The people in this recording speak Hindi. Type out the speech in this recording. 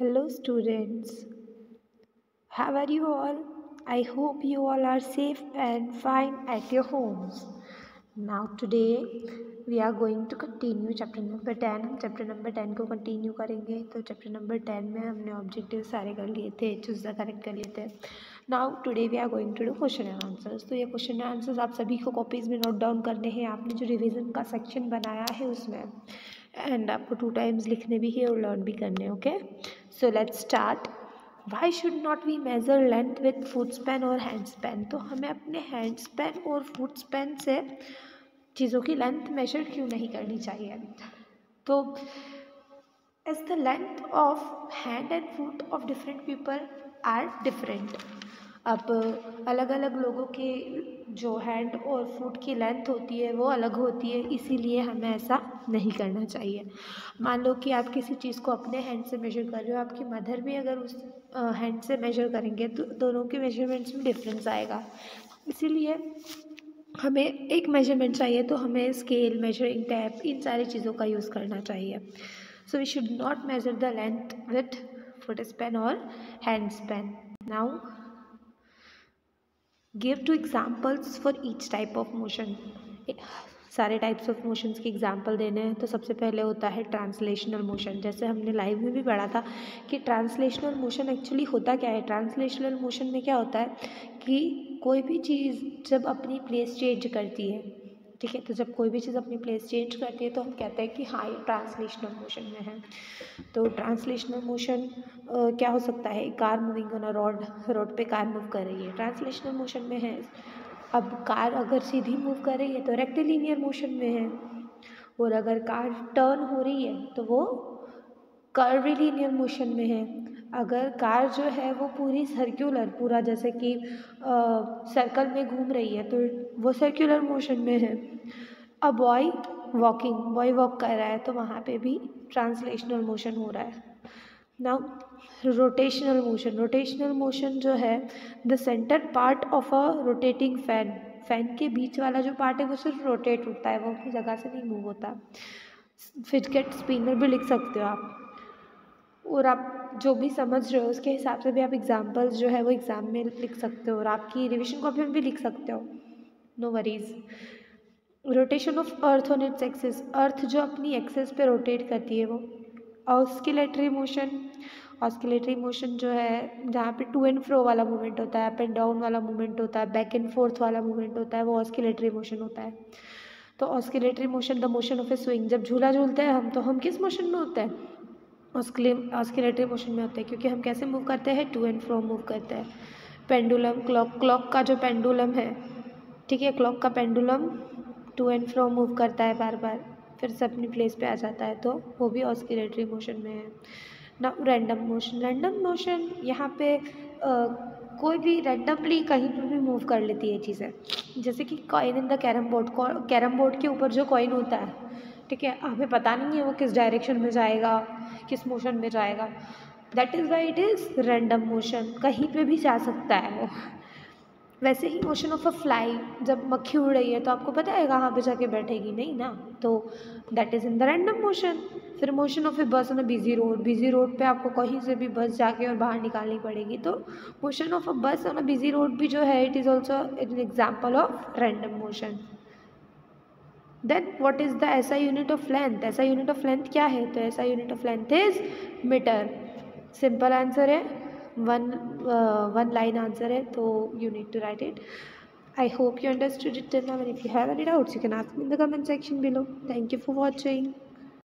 Hello students, how are you all? I hope you all are safe and fine at your homes. Now today we are going to continue chapter number 10. हम chapter number 10 को continue करेंगे. तो chapter number 10 में हमने objectives सारे कर लिए थे, choose the correct कर लिए थे. Now today we are going to do question and answers. तो ये question and answers आप सभी को copies में note down करने हैं. आपने जो revision का section बनाया है उसमें एंड आपको 2 times लिखने भी है और लर्न भी करने. Okay, so let's start. Why should not we measure length with foot span और हैंड स्पैन. तो हमें अपने हैंड स्पैन और फुट स्पैन से चीज़ों की लेंथ मेजर क्यों नहीं करनी चाहिए. तो as the length of hand and foot of different people are different. अब अलग अलग लोगों के जो हैंड और फुट की लेंथ होती है वो अलग होती है, इसीलिए हमें ऐसा नहीं करना चाहिए. मान लो कि आप किसी चीज़ को अपने हैंड से मेजर कर रहे हो, आपकी मदर भी अगर उस हैंड से मेजर करेंगे तो दोनों के मेजरमेंट्स में डिफरेंस आएगा. इसीलिए हमें एक मेजरमेंट चाहिए तो हमें स्केल, मेजरिंग टैप, इन सारी चीज़ों का यूज़ करना चाहिए. So we should not measure the length with foot span और hand span. Now give 2 examples for each type of motion. सारे टाइप्स ऑफ मोशंस के एग्जाम्पल देने हैं. तो सबसे पहले होता है ट्रांसलेशनल मोशन. जैसे हमने लाइव में भी पढ़ा था कि ट्रांसलेशनल मोशन एक्चुअली होता क्या है. ट्रांसलेशनल मोशन में क्या होता है कि कोई भी चीज़ जब अपनी प्लेस चेंज करती है, ठीक है, तो जब कोई भी चीज़ अपनी प्लेस चेंज करती है तो हम कहते हैं कि हाँ ये ट्रांसलेशनल मोशन में है. तो ट्रांसलेशनल मोशन क्या हो सकता है. Car moving on a road पे कार मूव कर रही है, ट्रांसलेशनल मोशन में है. अब कार अगर सीधी मूव कर रही है तो रेक्टिलिनियर मोशन में है, और अगर कार टर्न हो रही है तो वो कर्विलिनियर मोशन में है. अगर कार जो है वो पूरी सर्कुलर, पूरा जैसे कि सर्कल में घूम रही है तो वो सर्कुलर मोशन में है. अ बॉय वॉक कर रहा है तो वहाँ पे भी ट्रांसलेशनल मोशन हो रहा है. नाउ रोटेशनल मोशन जो है the centre part of a rotating fan के बीच वाला जो पार्ट है वो सिर्फ रोटेट होता है, वो अपनी जगह से नहीं मूव होता. फिडजेट स्पिनर भी लिख सकते हो आप, और आप जो भी समझ रहे हो उसके हिसाब से भी आप एग्जाम्पल्स जो है वो एग्ज़ाम में लिख सकते हो और आपकी रिविजन कॉपी में भी लिख सकते हो. No worries. Rotation of earth on its axis. Earth जो अपनी एक्सिस पे रोटेट करती है वो. ऑस्किलेटरी मोशन जो है जहाँ पे टू एंड फ्रो वाला मूवमेंट होता है, अप एंड डाउन वाला मूवमेंट होता है, बैक एंड फोर्थ वाला मूवमेंट होता है, वो ऑस्किलेटरी मोशन होता है. तो oscillatory motion the motion of A swing. जब झूला झूलते हैं हम तो हम किस मोशन में होते हैं. ऑस्किलेटरी मोशन में होते हैं, क्योंकि हम कैसे मूव करते हैं, टू एंड फ्रो मूव करते हैं. पेंडुलम, क्लॉक का जो पेंडुलम है, ठीक है, क्लॉक का pendulum to and fro move करता है बार बार, फिर से अपनी प्लेस पे आ जाता है, तो वो भी ऑस्किलेटरी मोशन में है ना. रैंडम मोशन यहाँ पे कोई भी रैंडमली कहीं पर भी मूव कर लेती है चीज़ें. जैसे कि coin in the carrom board के ऊपर जो कॉइन होता है, ठीक है, हमें पता नहीं है वो किस डायरेक्शन में जाएगा, किस मोशन में जाएगा. That is why it is random motion, कहीं पे भी जा सकता है वो. वैसे ही मोशन ऑफ अ फ्लाई, जब मक्खी उड़ रही है तो आपको पता है कहाँ पे जाके बैठेगी, नहीं ना, तो that is in the random motion. फिर मोशन ऑफ ए बस ऑन अ बिजी रोड पे आपको कहीं से भी बस जाके और बाहर निकालनी पड़ेगी, तो मोशन ऑफ अ बस ऑन अ बिजी रोड भी जो है it is also an example of random motion. Then what is the SI unit of length. SI unit of length क्या है, तो SI unit of length is metre. Simple answer है, वन लाइन आंसर है, तो you need to write it. I hope you understood it till now, and if you have any doubts you can ask me in the comment section below. Thank you for watching.